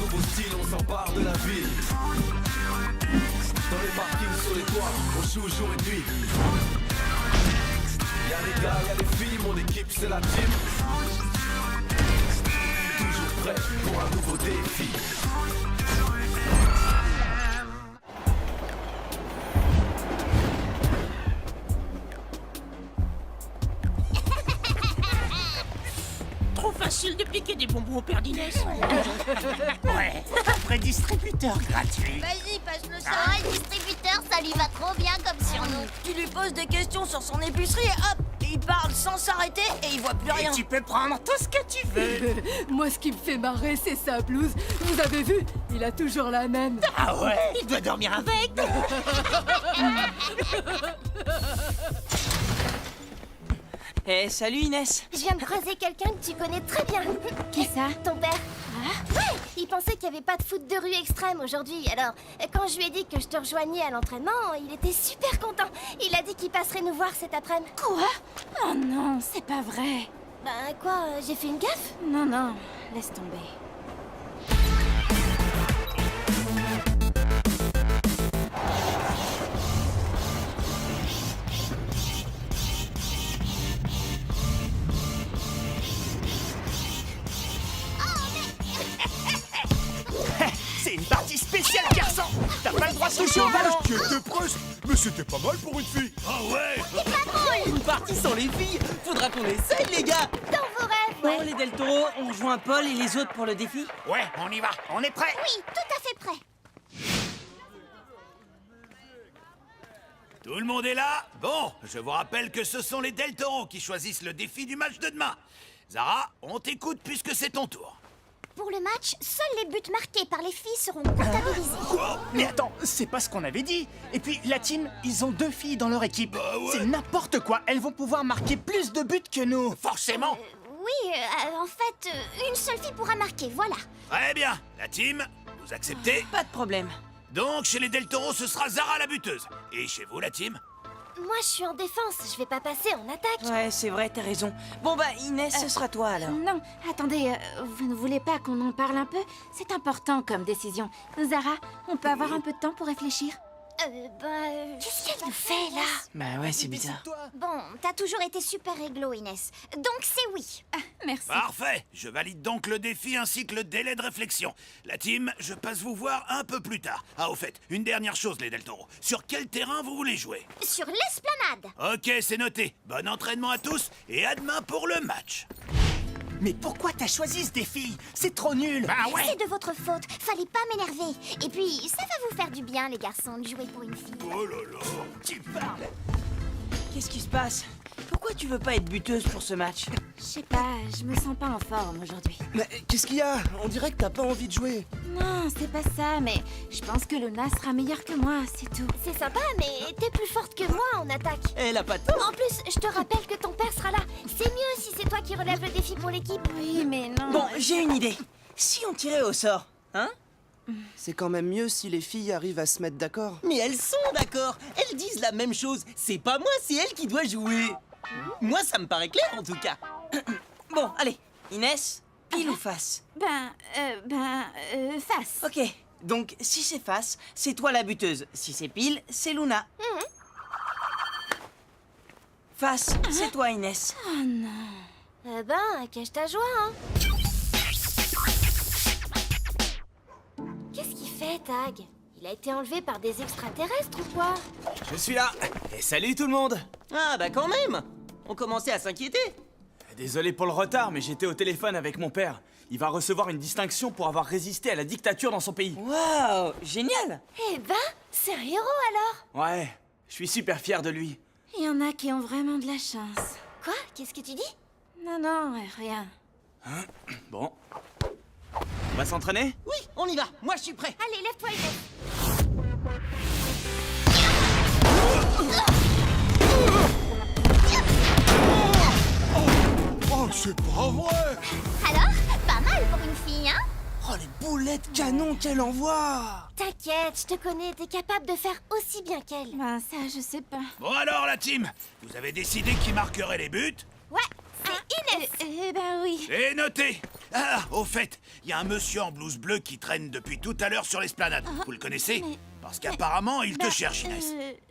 nouveau style, on s'empare de la ville. Dans les parkings, sur les toits, on joue jour et nuit. Y'a les gars, y'a les filles, mon équipe c'est la team. Toujours prêt pour un nouveau défi. Trop facile de piquer des bonbons au père d'Inès. Ouais, après distributeur gratuit. Vas-y, passe-le ça. Ah, le distributeur, ça lui va trop bien comme surnom. Tu lui poses des questions sur son épicerie et hop, il parle sans s'arrêter et il voit plus rien. Et tu peux prendre tout ce que tu veux. Moi, ce qui me fait marrer, c'est sa blouse. Vous avez vu? Il a toujours la même. Ah ouais? Il doit dormir avec. Eh, salut Inès. Je viens de croiser quelqu'un que tu connais très bien. Qui ça? Ton père. Ouais, il pensait qu'il n'y avait pas de foot de rue extrême aujourd'hui. Alors, quand je lui ai dit que je te rejoignais à l'entraînement, il était super content. Il a dit qu'il passerait nous voir cet après-midi. Quoi? Oh non, c'est pas vrai. Ben quoi, j'ai fait une gaffe? Non, non, laisse tomber. C'est une partie spéciale, garçon. T'as pas le droit de toucher au ballon. Tu étais presque, mais c'était pas mal pour une fille. Ah ouais? Une partie sans les filles. Faudra qu'on essaye, les gars. Dans vos rêves, Bon, ouais. les Del Toro, on rejoint Paul et les autres pour le défi. Ouais, on y va. On est prêts. Oui, tout à fait prêt. Tout le monde est là? Bon, je vous rappelle que ce sont les Del Toro qui choisissent le défi du match de demain. Zara, on t'écoute puisque c'est ton tour. Pour le match, seuls les buts marqués par les filles seront comptabilisés. Mais attends, c'est pas ce qu'on avait dit. Et puis, la team, ils ont 2 filles dans leur équipe. Bah ouais. C'est n'importe quoi. Elles vont pouvoir marquer plus de buts que nous. Forcément. Oui, en fait, une seule fille pourra marquer, voilà. Très bien. La team, vous acceptez? Pas de problème. Donc, chez les Del Toro, ce sera Zara la buteuse. Et chez vous, la team? Moi, je suis en défense, je vais pas passer en attaque. Ouais, c'est vrai, t'as raison. Bon bah, Inès, ce sera toi alors. Non, attendez, vous ne voulez pas qu'on en parle un peu? C'est important comme décision. Zara, on peut avoir un peu de temps pour réfléchir? Qu'est-ce qu'elle nous fait, là? Bah ouais, c'est bizarre. Bon, t'as toujours été super réglo, Inès. Donc c'est oui. Merci. Parfait. Je valide donc le défi ainsi que le délai de réflexion. La team, je passe vous voir un peu plus tard. Ah, au fait, une dernière chose, les Del Toro. Sur quel terrain vous voulez jouer? Sur l'esplanade. Ok, c'est noté. Bon entraînement à tous et à demain pour le match. Mais pourquoi t'as choisi ce défi? C'est trop nul. Bah ouais. C'est de votre faute. Fallait pas m'énerver. Et puis, ça va vous faire du bien, les garçons, de jouer pour une fille. Oh là là. Tu parles. Qu'est-ce qui se passe? Pourquoi tu veux pas être buteuse pour ce match? Je sais pas, je me sens pas en forme aujourd'hui. Mais qu'est-ce qu'il y a? On dirait que t'as pas envie de jouer. Non, c'est pas ça, mais je pense que Luna sera meilleure que moi, c'est tout. C'est sympa, mais t'es plus forte que moi en attaque. Elle a pas de tort. En plus, je te rappelle que ton père sera là. C'est mieux si c'est toi qui relève le défi pour l'équipe. Oui, mais non. Bon, j'ai une idée. Si on tirait au sort, hein? C'est quand même mieux si les filles arrivent à se mettre d'accord. Mais elles sont d'accord. Elles disent la même chose. C'est pas moi, c'est elle qui doit jouer. Moi, ça me paraît clair en tout cas. Bon, allez. Inès, pile ou face? Face. Ok. Donc, si c'est face, c'est toi la buteuse. Si c'est pile, c'est Luna. Face, c'est toi, Inès. Cache ta joie, hein. Qu'est-ce qu'il fait, Tag? Il a été enlevé par des extraterrestres ou quoi? Je suis là. Et salut tout le monde. Ah, bah quand même. On commençait à s'inquiéter. Désolé pour le retard, mais j'étais au téléphone avec mon père. Il va recevoir une distinction pour avoir résisté à la dictature dans son pays. Waouh, génial. Eh ben, c'est un héros alors. Ouais, je suis super fier de lui. Il y en a qui ont vraiment de la chance. Quoi? Qu'est-ce que tu dis? Non, non, rien. Bon. On va s'entraîner? Oui, on y va. Moi, je suis prêt. Allez, lève-toi, Inès. Oh, c'est pas vrai. Alors, pas mal pour une fille, hein? Oh, les boulettes canon qu'elle envoie! T'inquiète, je te connais, t'es capable de faire aussi bien qu'elle. Ben ça, je sais pas. Bon alors, la team, vous avez décidé qui marquerait les buts? Ouais, c'est Inès. Ben oui. C'est noté. Ah, au fait, il y a un monsieur en blouse bleue qui traîne depuis tout à l'heure sur l'esplanade. Vous le connaissez? Parce qu'apparemment, il te cherche, Inès.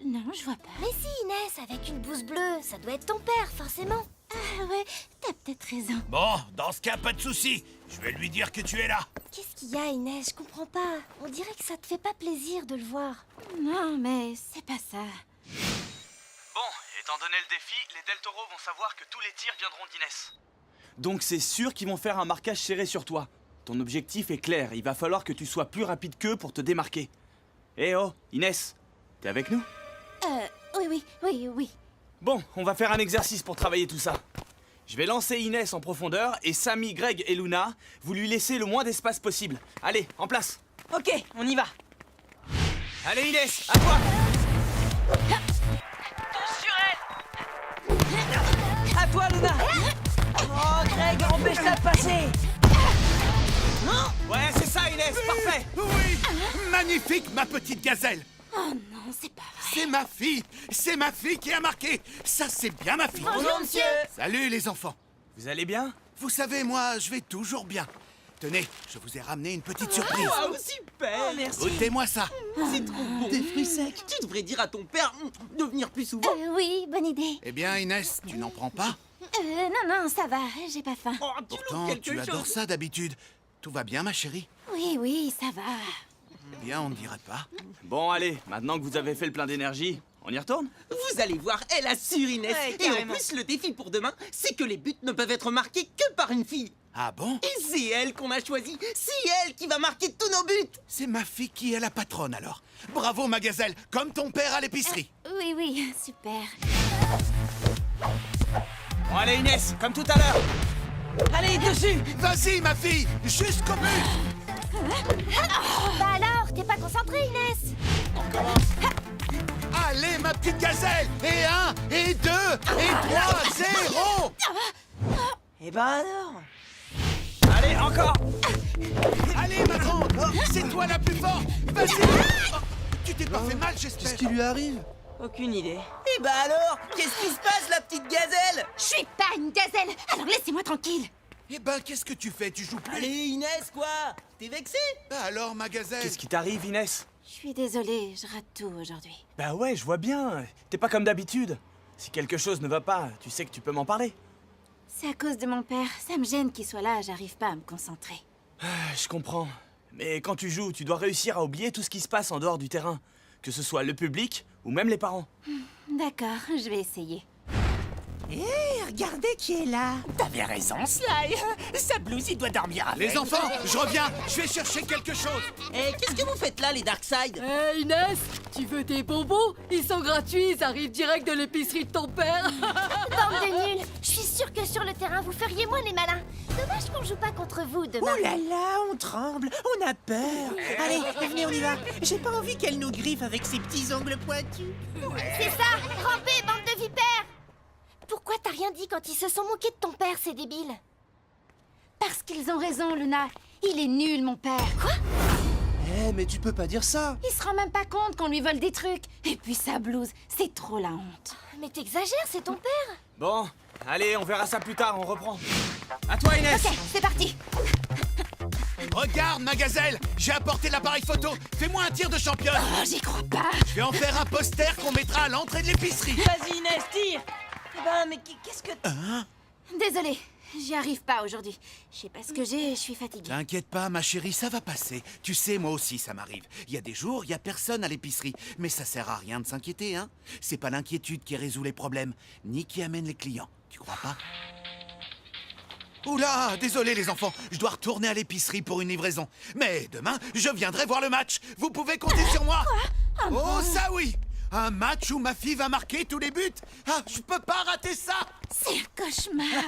Non, je vois pas. Mais si, Inès, avec une blouse bleue, ça doit être ton père, forcément. Ah ouais, t'as peut-être raison. Bon, dans ce cas, pas de souci. Je vais lui dire que tu es là. Qu'est-ce qu'il y a, Inès? Je comprends pas. On dirait que ça te fait pas plaisir de le voir. Non, mais c'est pas ça. Bon, étant donné le défi, les Del Toro vont savoir que tous les tirs viendront d'Inès. Donc c'est sûr qu'ils vont faire un marquage serré sur toi. Ton objectif est clair, il va falloir que tu sois plus rapide qu'eux pour te démarquer. Eh oh, Inès, t'es avec nous? Oui. Bon, on va faire un exercice pour travailler tout ça. Je vais lancer Inès en profondeur et Sammy, Greg et Luna, vous lui laissez le moins d'espace possible. Allez, en place. Ok, on y va. Allez Inès, à toi. À toi, Luna. Oh, Greg, empêche-la de passer. Ouais, c'est ça Inès, parfait. Oui, magnifique, ma petite gazelle. Oh non, c'est pas vrai. C'est ma fille qui a marqué. Ça, c'est bien ma fille. Bonjour, monsieur. Salut, les enfants. Vous allez bien? Vous savez, moi, je vais toujours bien. Tenez, je vous ai ramené une petite surprise. Oh, super. Merci. Goûtez-moi ça. C'est trop bon. Des fruits secs. Tu devrais dire à ton père de venir plus souvent. Oui, bonne idée. Eh bien, Inès, tu n'en prends pas? Non, ça va, j'ai pas faim. Oh, tu Pourtant, loues quelque tu adores chose. ça d'habitude. Tout va bien, ma chérie? Oui, ça va. Eh bien, on ne dirait pas. Bon allez, maintenant que vous avez fait le plein d'énergie, on y retourne? Vous allez voir, elle assure, Inès. Ouais, et en carrément. plus, le défi pour demain, c'est que les buts ne peuvent être marqués que par une fille. Ah bon? Et c'est elle qu'on a choisie. C'est elle qui va marquer tous nos buts. C'est ma fille qui est la patronne, alors. Bravo, ma gazelle, comme ton père à l'épicerie. Oui, super. Bon allez Inès, comme tout à l'heure. Allez, dessus. Vas-y, ma fille, jusqu'au but. Bah alors, t'es pas concentrée, Inès? Allez, ma petite gazelle. Et 1, et 2, et 3, 0. Eh ben alors. Allez, encore. Allez, ma grande, c'est toi la plus forte. Vas-y. Oh, tu t'es pas fait mal, j'espère. Qu'est-ce qui lui arrive? Aucune idée. Eh ben alors, qu'est-ce qui se passe, la petite gazelle? Je suis pas une gazelle, alors laissez-moi tranquille. Eh ben, qu'est-ce que tu fais? Tu joues plus? Allez, Inès, quoi? T'es vexée? Alors, ma gazelle. Qu'est-ce qui t'arrive Inès? Je suis désolée, je rate tout aujourd'hui. Bah ouais, je vois bien. T'es pas comme d'habitude. Si quelque chose ne va pas, tu sais que tu peux m'en parler. C'est à cause de mon père, ça me gêne qu'il soit là, j'arrive pas à me concentrer. Je comprends. Mais quand tu joues, tu dois réussir à oublier tout ce qui se passe en dehors du terrain. Que ce soit le public ou même les parents. D'accord, je vais essayer. Regardez qui est là. T'avais raison, Sly. Sa blouse, il doit dormir avec. Les enfants, je reviens. Je vais chercher quelque chose. Eh, qu'est-ce que vous faites là, les Darkside? Hé Inès, tu veux tes bonbons? Ils sont gratuits, ils arrivent direct de l'épicerie de ton père. Bande de nuls. Je suis sûre que sur le terrain, vous feriez moins les malins. Dommage qu'on joue pas contre vous demain. Oh là là, on tremble, on a peur. Allez, venez, on y va. J'ai pas envie qu'elle nous griffe avec ses petits ongles pointus. C'est ça. Rampez, bande de vipères. Pourquoi t'as rien dit quand ils se sont moqués de ton père, ces débiles? Parce qu'ils ont raison, Luna. Il est nul, mon père. Quoi? Eh, mais tu peux pas dire ça. Il se rend même pas compte qu'on lui vole des trucs. Et puis sa blouse, c'est trop la honte. Mais t'exagères, c'est ton père. Bon, allez, on verra ça plus tard, on reprend. À toi Inès. Ok, c'est parti. Regarde, ma gazelle. J'ai apporté l'appareil photo. Fais-moi un tir de championne. Oh, j'y crois pas. Je vais en faire un poster qu'on mettra à l'entrée de l'épicerie. Vas-y, Inès, tire. Eh ben, mais qu'est-ce que... Désolée, j'y arrive pas aujourd'hui. Je sais pas ce que j'ai, je suis fatiguée. T'inquiète pas, ma chérie, ça va passer. Tu sais, moi aussi, ça m'arrive. Il y a des jours, il y a personne à l'épicerie. Mais ça sert à rien de s'inquiéter, hein. C'est pas l'inquiétude qui résout les problèmes, ni qui amène les clients. Tu crois pas? Oula, désolé les enfants, je dois retourner à l'épicerie pour une livraison. Mais demain, je viendrai voir le match. Vous pouvez compter sur moi. Oh, ça oui. Un match où ma fille va marquer tous les buts. Ah, je peux pas rater ça. C'est un cauchemar.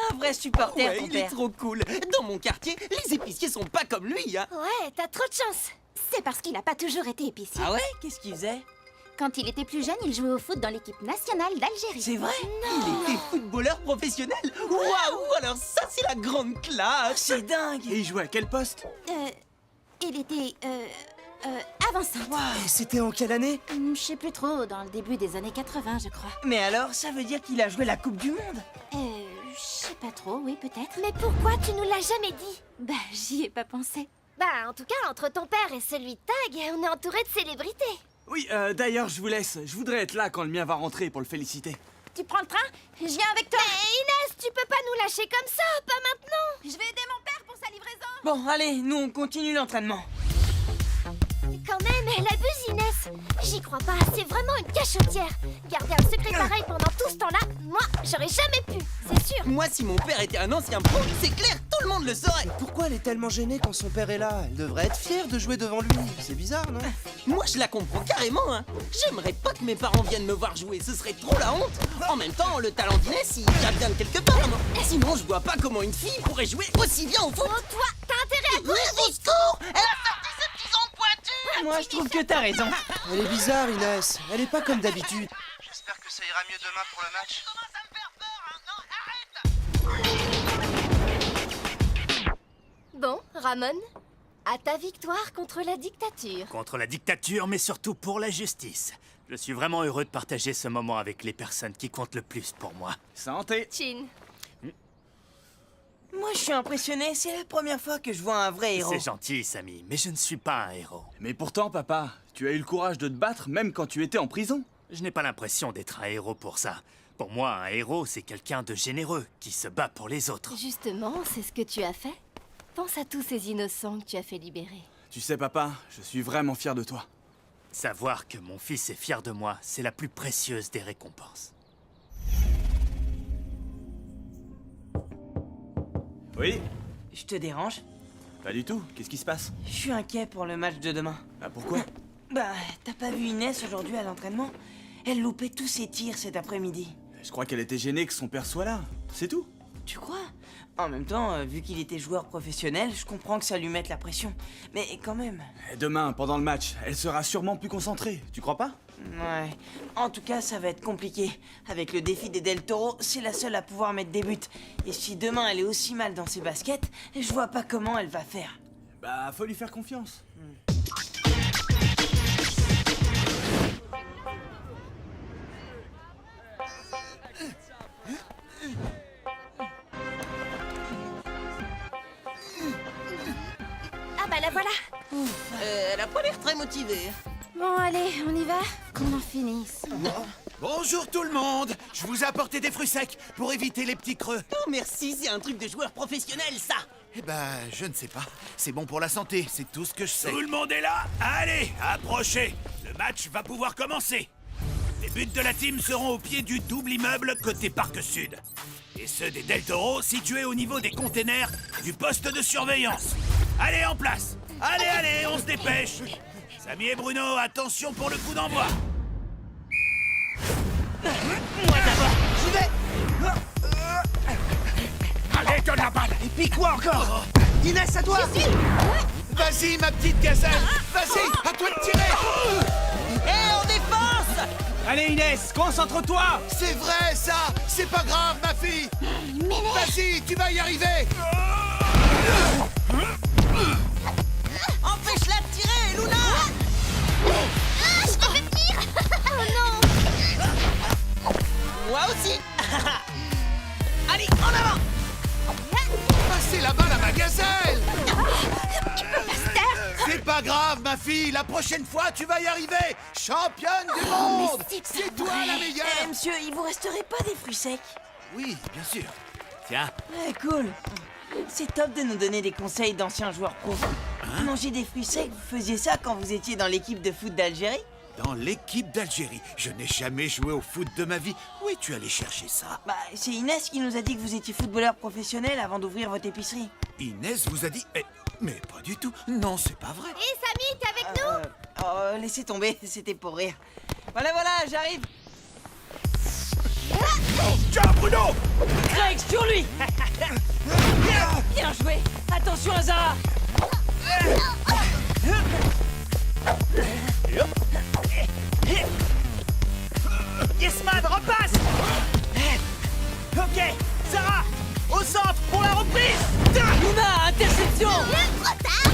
Un vrai supporter, Ouais, ton il est père. trop cool. Dans mon quartier, les épiciers sont pas comme lui, hein. Ouais, t'as trop de chance. C'est parce qu'il a pas toujours été épicier. Ah ouais? Qu'est-ce qu'il faisait? Quand il était plus jeune, il jouait au foot dans l'équipe nationale d'Algérie. C'est vrai? Il était footballeur professionnel. Waouh! Alors ça, c'est la grande classe. C'est dingue. Et il jouait à quel poste? Il était, avançant. Et c'était en quelle année? Je sais plus trop, dans le début des années 80, je crois. Mais alors, ça veut dire qu'il a joué la Coupe du Monde? Je sais sais pas trop, oui, peut-être. Mais pourquoi tu nous l'as jamais dit? Bah, j'y ai pas pensé. Bah, en tout cas, entre ton père et celui de Tag, on est entouré de célébrités. Oui, d'ailleurs, je vous laisse. Je voudrais être là quand le mien va rentrer pour le féliciter. Tu prends le train? Je viens avec toi. Mais Inès, tu peux pas nous lâcher comme ça, pas maintenant. Je vais aider mon père pour sa livraison. Bon, allez, nous on continue l'entraînement. Quand même, elle abuse, Inès. J'y crois pas, c'est vraiment une cachotière. Garder un secret pareil pendant tout ce temps-là, moi, j'aurais jamais pu, c'est sûr. Moi, si mon père était un ancien pro, c'est clair, tout le monde le saurait. Pourquoi elle est tellement gênée quand son père est là? Elle devrait être fière de jouer devant lui. C'est bizarre, non? Moi, je la comprends carrément, hein. J'aimerais pas que mes parents viennent me voir jouer, ce serait trop la honte. En même temps, le talent d'Inès, il vient bien de quelque part, non? Sinon, je vois pas comment une fille pourrait jouer aussi bien au foot. Oh, toi, t'as intérêt à courir Au vite. secours! Elle a sorti ses petits ongles pointus. Moi, je trouve que t'as raison. Elle est bizarre, Inès. Elle est pas comme d'habitude. J'espère que ça ira mieux demain pour le match. Bon, Ramon, à ta victoire contre la dictature. Contre la dictature, mais surtout pour la justice. Je suis vraiment heureux de partager ce moment avec les personnes qui comptent le plus pour moi. Santé. Chin. Moi, je suis impressionné, c'est la première fois que je vois un vrai héros. C'est gentil, Samy, mais je ne suis pas un héros. Mais pourtant, papa, tu as eu le courage de te battre même quand tu étais en prison. Je n'ai pas l'impression d'être un héros pour ça. Pour moi, un héros, c'est quelqu'un de généreux, qui se bat pour les autres. Justement, c'est ce que tu as fait. Pense à tous ces innocents que tu as fait libérer. Tu sais, papa, je suis vraiment fier de toi. Savoir que mon fils est fier de moi, c'est la plus précieuse des récompenses. Oui? Je te dérange? Pas du tout. Qu'est-ce qui se passe? Je suis inquiet pour le match de demain. Ah, pourquoi? Bah, t'as pas vu Inès aujourd'hui à l'entraînement? Elle loupait tous ses tirs cet après-midi. Je crois qu'elle était gênée que son père soit là. C'est tout. Tu crois? En même temps, vu qu'il était joueur professionnel, je comprends que ça lui mette la pression. Mais quand même. Et demain, pendant le match, elle sera sûrement plus concentrée. Tu crois pas? Ouais. En tout cas, ça va être compliqué. Avec le défi des Del Toro, c'est la seule à pouvoir mettre des buts. Et si demain elle est aussi mal dans ses baskets, je vois pas comment elle va faire. Bah, faut lui faire confiance. Ah bah la voilà. Elle a pas l'air très motivée. Bon, allez, on y va. Qu'on en finisse. Bonjour tout le monde. Je vous ai apporté des fruits secs pour éviter les petits creux. Oh merci, c'est un truc de joueur professionnel ça. Eh ben, je ne sais pas. C'est bon pour la santé, c'est tout ce que je sais. Tout le monde est là? Allez, approchez. Le match va pouvoir commencer. Les buts de la team seront au pied du double immeuble côté Parc Sud. Et ceux des Del Toro situés au niveau des containers du poste de surveillance. Allez, en place. Allez, allez, on se dépêche. Samy et Bruno, attention pour le coup d'envoi. Moi d'abord, j'y vais. Allez, donne la balle. Et puis quoi encore? Inès, à toi! Vas-y, ma petite gazelle. Vas-y, à toi de tirer. Hé, en défense! Allez, Inès, concentre-toi! C'est vrai, ça. C'est pas grave, ma fille. Vas-y, tu vas y arriver. Empêche-la de tirer, Luna! Je te fais venir. Oh non. Moi aussi! Allez, en avant! Passez la balle à ma gazelle. C'est pas grave, ma fille. La prochaine fois, tu vas y arriver. Championne du monde. C'est toi la meilleure. Eh, monsieur, il vous resterait pas des fruits secs? Oui, bien sûr. Tiens, Ouais, cool. C'est top de nous donner des conseils d'anciens joueurs pro. Manger des fruits secs, vous faisiez ça quand vous étiez dans l'équipe de foot d'Algérie? Dans l'équipe d'Algérie. Je n'ai jamais joué au foot de ma vie. Où es-tu allé chercher ça? Bah, c'est Inès qui nous a dit que vous étiez footballeur professionnel avant d'ouvrir votre épicerie. Inès vous a dit... mais pas du tout. Non, c'est pas vrai. Hé Samy, t'es avec nous? Oh, laissez tomber, c'était pour rire. Voilà, j'arrive. Tiens, Bruno. Greg, sur lui. Bien joué. Attention, Azara. Yesman, repasse! Ok, Sarah, au centre pour la reprise! Luna, interception. Trop tard.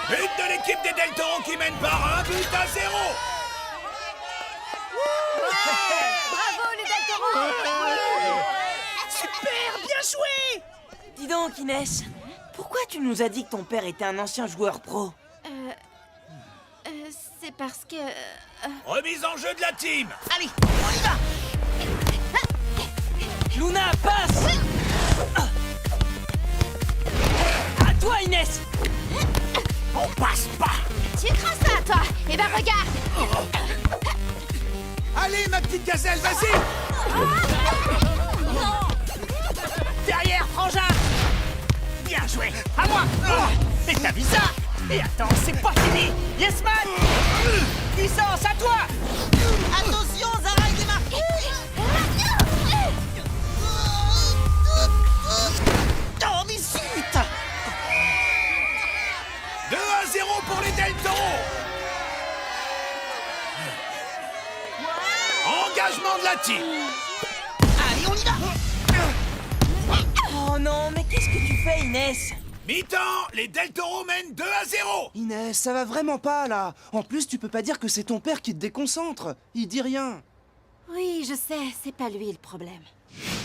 But de l'équipe des Del Toro qui mène par 1 but à 0. Super, bien joué! Dis donc, Inès, pourquoi tu nous as dit que ton père était un ancien joueur pro? C'est parce que... Remise en jeu de la team. Allez, on y va! Luna, passe! À toi, Inès! On passe pas. Tu crains ça, toi? Eh ben, regarde! Allez, ma petite gazelle, vas-y! Derrière, frangin! Bien joué! À moi! Et t'as vu ça? Et attends, c'est pas fini! Yes, man! Puissance, à toi! Attention, Zara est démarquée! Oh, mais zut! 2-0 pour les Del Toro. Engagement de la team. Allez, on y va! Oh non, mais qu'est-ce que tu fais, Inès? Mi-temps, les Del Toro mènent 2-0. Inès, ça va vraiment pas, là. En plus, tu peux pas dire que c'est ton père qui te déconcentre. Il dit rien. Oui, je sais, c'est pas lui le problème.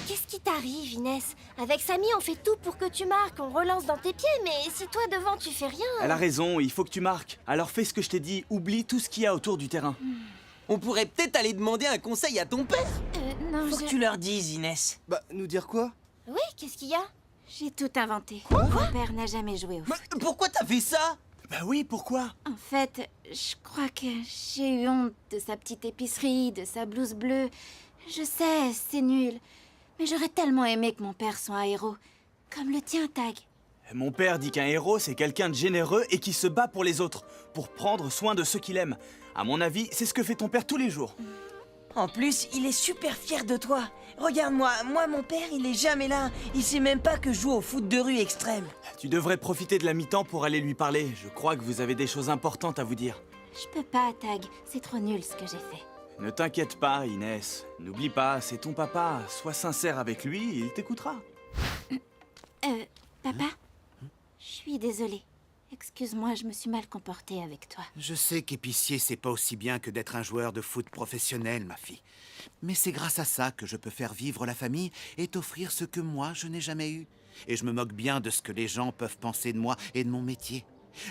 Qu'est-ce qui t'arrive, Inès? Avec Samy, on fait tout pour que tu marques, on relance dans tes pieds, mais si toi devant tu fais rien... Elle a raison, il faut que tu marques. Alors fais ce que je t'ai dit, oublie tout ce qu'il y a autour du terrain. On pourrait peut-être aller demander un conseil à ton père. Non, Faut que tu leur dises, Inès. Bah, nous dire quoi? Oui, qu'est-ce qu'il y a? J'ai tout inventé. Mon père n'a jamais joué au foot. Mais pourquoi t'as fait ça? Bah oui, pourquoi? En fait, je crois que j'ai eu honte de sa petite épicerie, de sa blouse bleue. Je sais, c'est nul. Mais j'aurais tellement aimé que mon père soit un héros. Comme le tien, Tag. Mon père dit qu'un héros, c'est quelqu'un de généreux et qui se bat pour les autres, pour prendre soin de ceux qu'il aime. À mon avis, c'est ce que fait ton père tous les jours. En plus, il est super fier de toi. Regarde-moi, mon père, il est jamais là. Il sait même pas que je joue au foot de rue extrême. Tu devrais profiter de la mi-temps pour aller lui parler. Je crois que vous avez des choses importantes à vous dire. Je peux pas, Tag. C'est trop nul ce que j'ai fait. Ne t'inquiète pas, Inès. N'oublie pas, c'est ton papa. Sois sincère avec lui, il t'écoutera. Papa? Je suis désolée. Excuse-moi, je me suis mal comportée avec toi. Je sais qu'épicier, c'est pas aussi bien que d'être un joueur de foot professionnel, ma fille. Mais c'est grâce à ça que je peux faire vivre la famille et t'offrir ce que moi, je n'ai jamais eu. Et je me moque bien de ce que les gens peuvent penser de moi et de mon métier.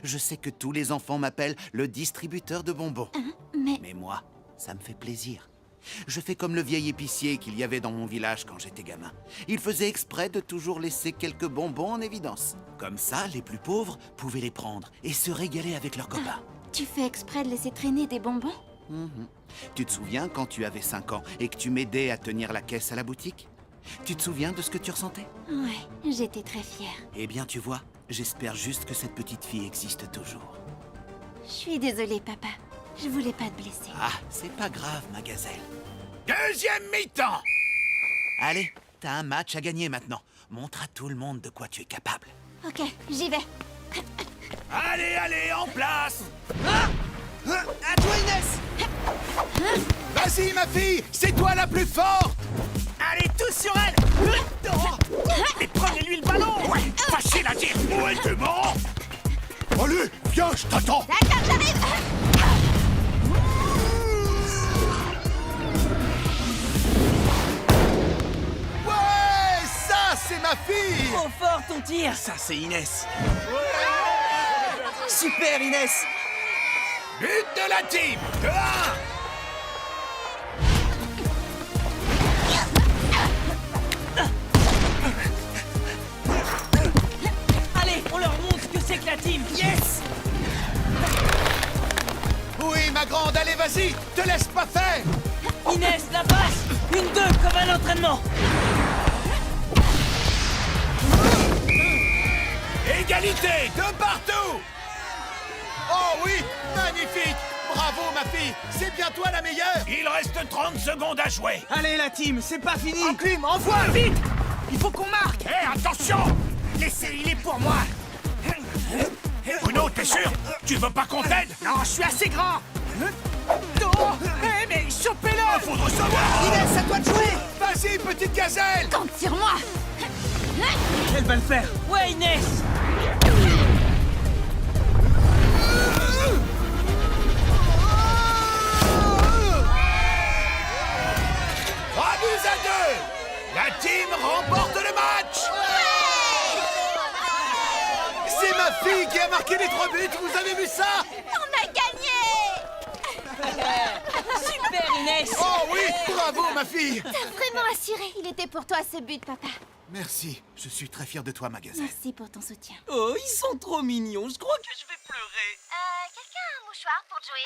Je sais que tous les enfants m'appellent le distributeur de bonbons. Mais moi, ça me fait plaisir. Je fais comme le vieil épicier qu'il y avait dans mon village quand j'étais gamin. Il faisait exprès de toujours laisser quelques bonbons en évidence. Comme ça, les plus pauvres pouvaient les prendre et se régaler avec leurs copains. Tu fais exprès de laisser traîner des bonbons? Tu te souviens quand tu avais 5 ans et que tu m'aidais à tenir la caisse à la boutique? Tu te souviens de ce que tu ressentais? Ouais, j'étais très fière. Eh bien, tu vois, j'espère juste que cette petite fille existe toujours. Je suis désolée, papa. Je voulais pas te blesser. Ah, c'est pas grave, ma gazelle. Deuxième mi-temps. Allez, t'as un match à gagner maintenant. Montre à tout le monde de quoi tu es capable. Ok, j'y vais. Allez, allez, en place. À toi, Inès. Vas-y, ma fille, c'est toi la plus forte. Allez, tous sur elle! Et prenez-lui le ballon! Ouais, facile à dire. Ouais, t'es mort. Allez, viens, je t'attends. D'accord, j'arrive! Ouais, ça, c'est ma fille. Trop fort ton tir! Ça, c'est Inès. Super, Inès! But de la team. 2-1. Allez, on leur montre ce que c'est que la team! Yes. Oui, ma grande, allez, vas-y, te laisse pas faire. Inès, la passe! 1-2 comme à l'entraînement! Égalité de partout. Oh oui, magnifique. Bravo, ma fille, c'est bien toi la meilleure. Il reste 30 secondes à jouer. Allez, la team, c'est pas fini. Enclume, envoie, vite! Il faut qu'on marque! Hé, attention. Laissez, il est pour moi! Bruno, t'es sûr? Tu veux pas qu'on t'aide? Non, je suis assez grand! Oh, mais chopez-le! Faudrait savoir. Inès, à toi de jouer. Vas-y, petite gazelle. Compte sur moi! Elle va le faire. Ouais, Inès! Buts à 2. a marqué les 3 buts, vous avez vu ça? On a gagné! Super, Inès! Oh oui, bravo ma fille. T'as vraiment assuré. Il était pour toi ce but, papa. Merci, je suis très fier de toi, ma gazelle. Merci pour ton soutien. Oh, ils sont trop mignons, je crois que je vais pleurer. Quelqu'un a un mouchoir pour jouer?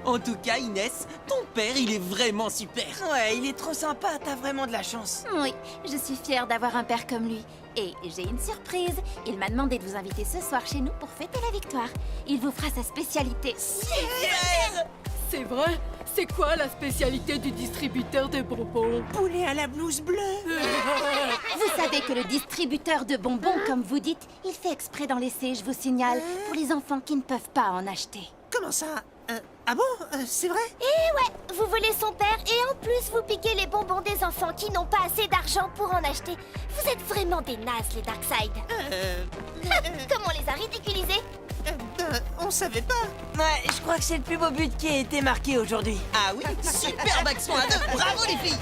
En tout cas, Inès, ton père, il est vraiment super. Ouais, il est trop sympa, t'as vraiment de la chance. Oui, je suis fière d'avoir un père comme lui. Et j'ai une surprise. Il m'a demandé de vous inviter ce soir chez nous pour fêter la victoire. Il vous fera sa spécialité. C'est vrai? C'est quoi la spécialité du distributeur de bonbons? Poulet à la blouse bleue. Vous savez que le distributeur de bonbons, comme vous dites, il fait exprès d'en laisser, je vous signale, pour les enfants qui ne peuvent pas en acheter. Comment ça? Ah bon? C'est vrai? Eh ouais, vous volez son père et en plus vous piquez les bonbons des enfants qui n'ont pas assez d'argent pour en acheter. Vous êtes vraiment des nazes, les Darkside. Comme on les a ridiculisés. On savait pas. Ouais, je crois que c'est le plus beau but qui a été marqué aujourd'hui. Ah oui, superbe action à deux, bravo les filles.